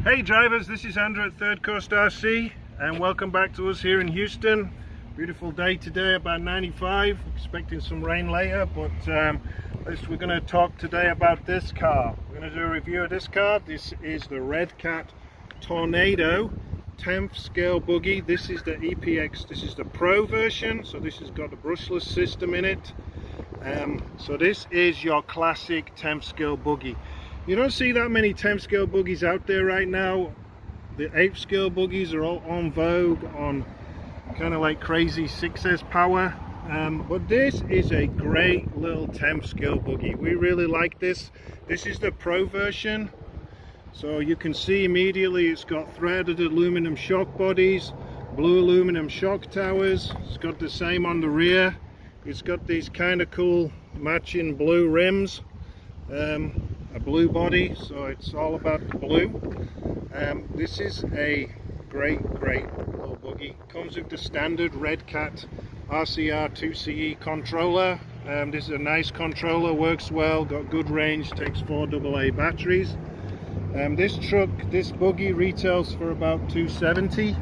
Hey drivers, this is Andrew at ThirdCoastRC and welcome back to us here in Houston. Beautiful day today, about 95, expecting some rain later, but we're going to talk today about this car. We're going to do a review of this car. This is the Redcat Tornado 10th scale buggy. This is the EPX, this is the Pro version, so this has got the brushless system in it. So this is your classic 10th scale buggy. You don't see that many 10th scale buggies out there right now. The 8th scale buggies are all en vogue on kind of like crazy 6S power. But this is a great little 10th scale buggy. We really like this. This is the Pro version. So you can see immediately it's got threaded aluminum shock bodies, blue aluminum shock towers. It's got the same on the rear. It's got these kind of cool matching blue rims. A blue body, so it's all about the blue. This is a great little buggy. Comes with the standard Redcat RCR 2CE controller. This is a nice controller, works well, got good range, takes 4 AA batteries. This buggy retails for about $270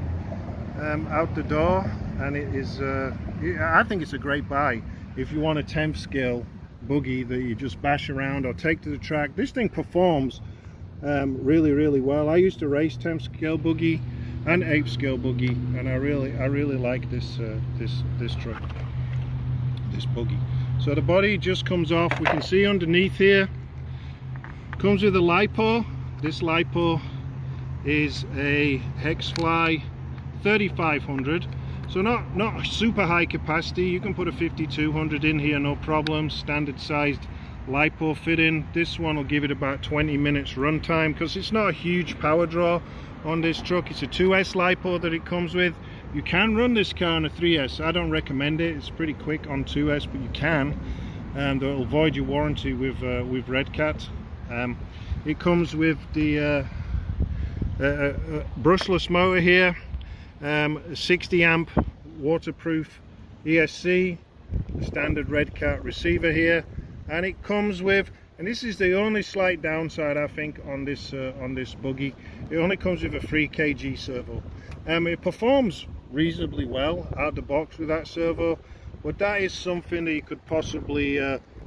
out the door, and it is I think it's a great buy if you want a 10th scale buggy that you just bash around or take to the track. This thing performs really well. I used to race 10th scale buggy and 8th scale buggy, and I really like this truck, this buggy. So the body just comes off. We can see underneath here comes with a LiPo. This LiPo is a Hexfly 3500. So not super high capacity. You can put a 5200 in here, no problem. Standard sized LiPo fit in. This one will give it about 20 minutes run time because it's not a huge power draw on this truck. It's a 2S LiPo that it comes with. You can run this car on a 3S. I don't recommend it. It's pretty quick on 2S, but you can, and it'll void your warranty with Redcat. It comes with the brushless motor here. 60 amp waterproof ESC, the standard Redcat receiver here, and it comes with, and this is the only slight downside I think on this buggy, it only comes with a 3 kg servo. It performs reasonably well out the box with that servo, but that is something that you could possibly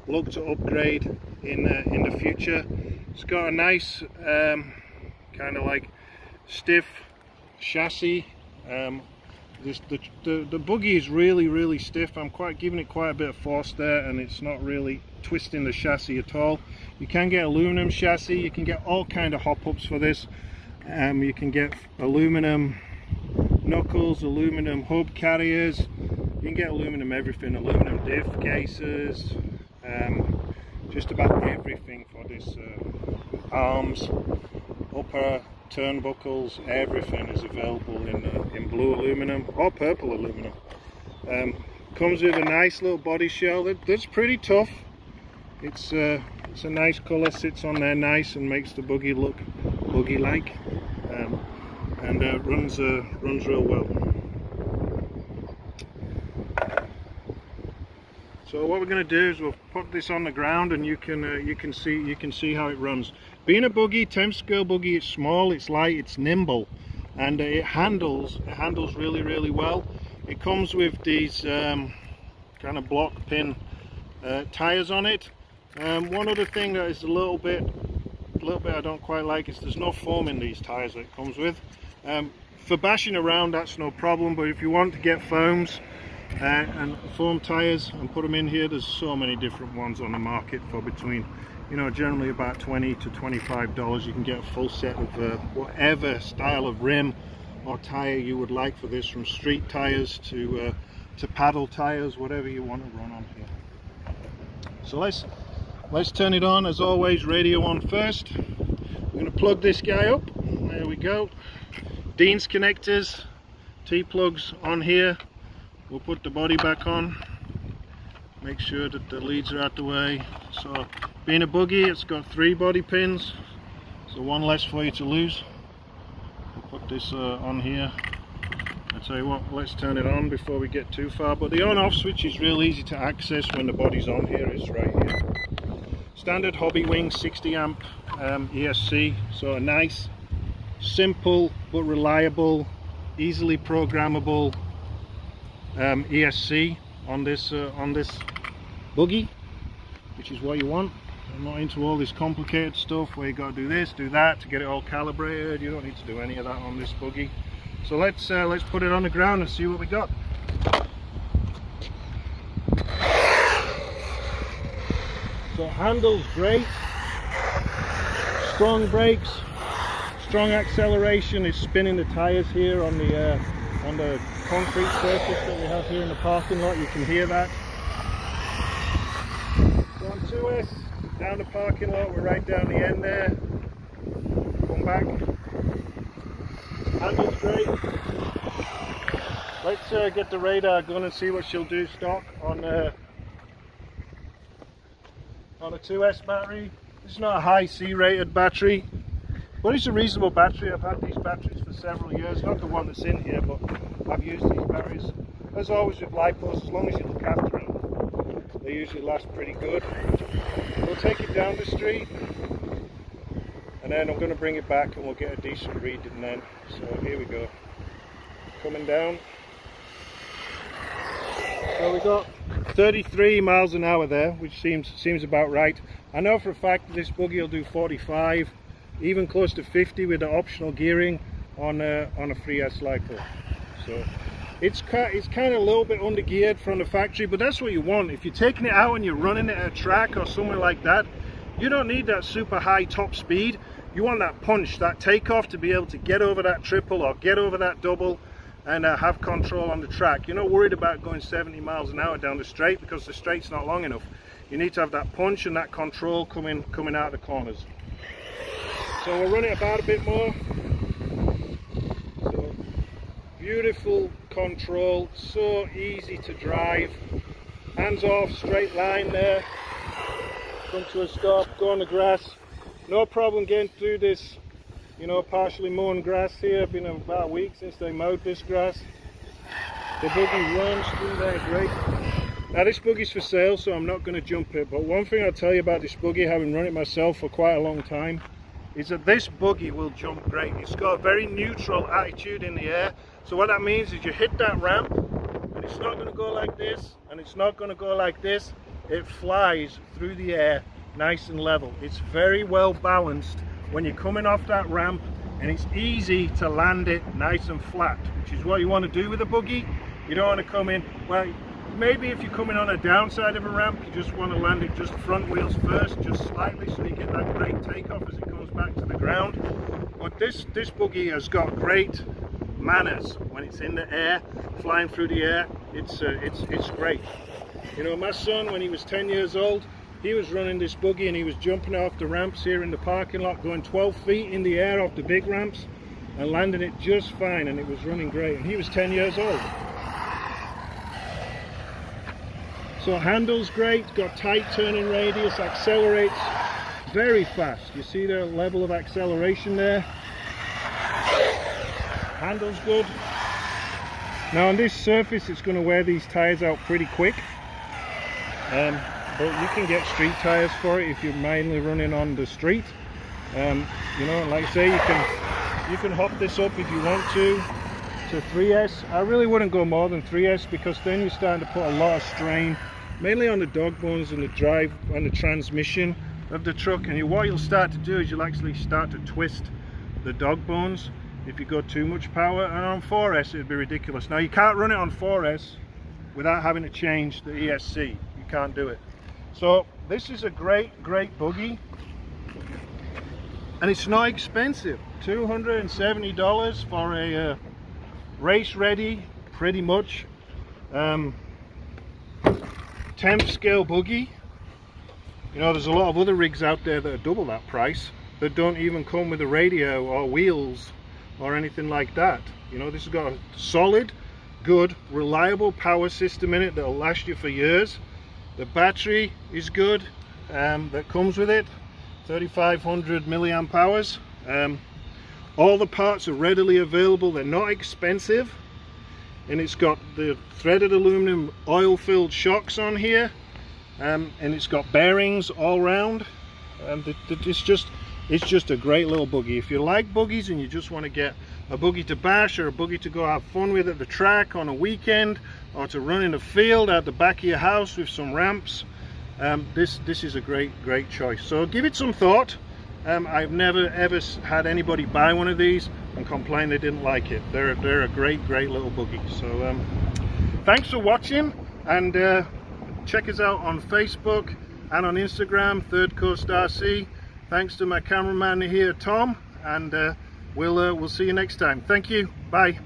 look to upgrade in the future. It's got a nice kind of like stiff chassis. The buggy is really stiff. I'm giving it quite a bit of force there, and it's not really twisting the chassis at all. You can get aluminum chassis. You can get all kind of hop-ups for this. You can get aluminum knuckles, aluminum hub carriers. You can get aluminum everything, aluminum diff cases, just about everything for this. Arms, upper turnbuckles, everything is available in blue aluminum or purple aluminum. Comes with a nice little body shell that's pretty tough. It's a nice colour, sits on there nice and makes the buggy look buggy-like, and runs real well. So what we're going to do is we'll put this on the ground, and you can see how it runs. Being a buggy, 10th scale buggy, it's small, it's light, it's nimble, and it handles really well. It comes with these kind of block pin tires on it. One other thing that is a little bit I don't quite like is there's no foam in these tires that it comes with. For bashing around, that's no problem, but if you want to get foams and foam tires and put them in here, there's so many different ones on the market for between, you know, generally about $20 to $25. You can get a full set of whatever style of rim or tire you would like for this, from street tires to paddle tires, whatever you want to run on here. So let's turn it on. As always, radio on first. We're going to plug this guy up. There we go. Dean's connectors, T-plugs on here. We'll put the body back on, make sure that the leads are out the way. So being a buggy, it's got 3 body pins, so 1 less for you to lose. We'll put this on here. I tell you what, let's turn it on before we get too far. But the on-off switch is real easy to access when the body's on here. It's right here. Standard Hobby Wing 60 amp ESC, so a nice simple but reliable, easily programmable ESC on this buggy, which is what you want. I'm not into all this complicated stuff where you got to do this, do that to get it all calibrated. You don't need to do any of that on this buggy. So let's put it on the ground and see what we got. So handles great, strong brakes, strong acceleration is spinning the tires here on the concrete surface that we have here in the parking lot. You can hear that. So on 2S, down the parking lot, we're right down the end there. Come back. Handles great. Let's get the radar going and see what she'll do stock on a 2S battery. This is not a high C rated battery, but it's a reasonable battery. I've had these batteries for several years, not the one that's in here, but I've used these batteries. As always with lipos, as long as you look after them, they usually last pretty good. We'll take it down the street, and then I'm going to bring it back and we'll get a decent reading then. So here we go, coming down. So we got 33 miles an hour there, which seems about right. I know for a fact that this buggy will do 45, even close to 50 with the optional gearing on a 3S lipo. So it's kind of a little bit under geared from the factory, but that's what you want. If you're taking it out and you're running it at a track or somewhere like that, you don't need that super high top speed. You want that punch, that takeoff to be able to get over that triple or get over that double and have control on the track. You're not worried about going 70 miles an hour down the straight because the straight's not long enough. You need to have that punch and that control coming out of the corners. So we'll run it about a bit more. So beautiful control, so easy to drive. Hands off, straight line there. Come to a stop, go on the grass. No problem getting through this, you know, partially mown grass here. It's been about a week since they mowed this grass. The buggy runs through there great. Now this buggy's for sale, so I'm not going to jump it, but one thing I'll tell you about this buggy, having run it myself for quite a long time, is that this buggy will jump great. It's got a very neutral attitude in the air. So what that means is you hit that ramp and it's not going to go like this and it's not going to go like this. It flies through the air nice and level. It's very well balanced when you're coming off that ramp, and it's easy to land it nice and flat, which is what you want to do with a buggy. You don't want to come in, well, maybe if you're coming on a downside of a ramp, you just want to land it just front wheels first, just slightly, so you get that great takeoff as it comes back to the ground. But this buggy has got great manners when it's in the air, flying through the air. It's great. You know, my son, when he was 10 years old, he was running this buggy and he was jumping off the ramps here in the parking lot, going 12 feet in the air off the big ramps and landing it just fine, and it was running great, and he was 10 years old. So handles great, got tight turning radius, accelerates very fast. You see the level of acceleration there. Handles good. Now on this surface it's going to wear these tires out pretty quick. But you can get street tires for it if you're mainly running on the street. You know, like I say, you can hop this up if you want to 3S. I really wouldn't go more than 3S, because then you're starting to put a lot of strain, mainly on the dog bones and the drive and the transmission of the truck. And what you'll start to do is you'll actually start to twist the dog bones if you go too much power. And on 4S it'd be ridiculous. Now you can't run it on 4S without having to change the ESC. You can't do it. So this is a great buggy, and it's not expensive. $270 for a race ready, pretty much 10th scale buggy. You know, there's a lot of other rigs out there that are double that price that don't even come with a radio or wheels or anything like that. You know, this has got a solid, good, reliable power system in it that'll last you for years. The battery is good that comes with it, 3500 milliamp hours. All the parts are readily available, they're not expensive, and it's got the threaded aluminum oil filled shocks on here, and it's got bearings all round. It's just it's just a great little buggy. If you like buggies and you just want to get a buggy to bash or a buggy to go have fun with at the track on a weekend, or to run in a field out the back of your house with some ramps, this is a great choice. So give it some thought. I've never ever had anybody buy one of these and complain they didn't like it. They're a great little buggy. So thanks for watching, and check us out on Facebook and on Instagram, ThirdCoastRC. Thanks to my cameraman here, Tom, and we'll see you next time. Thank you. Bye.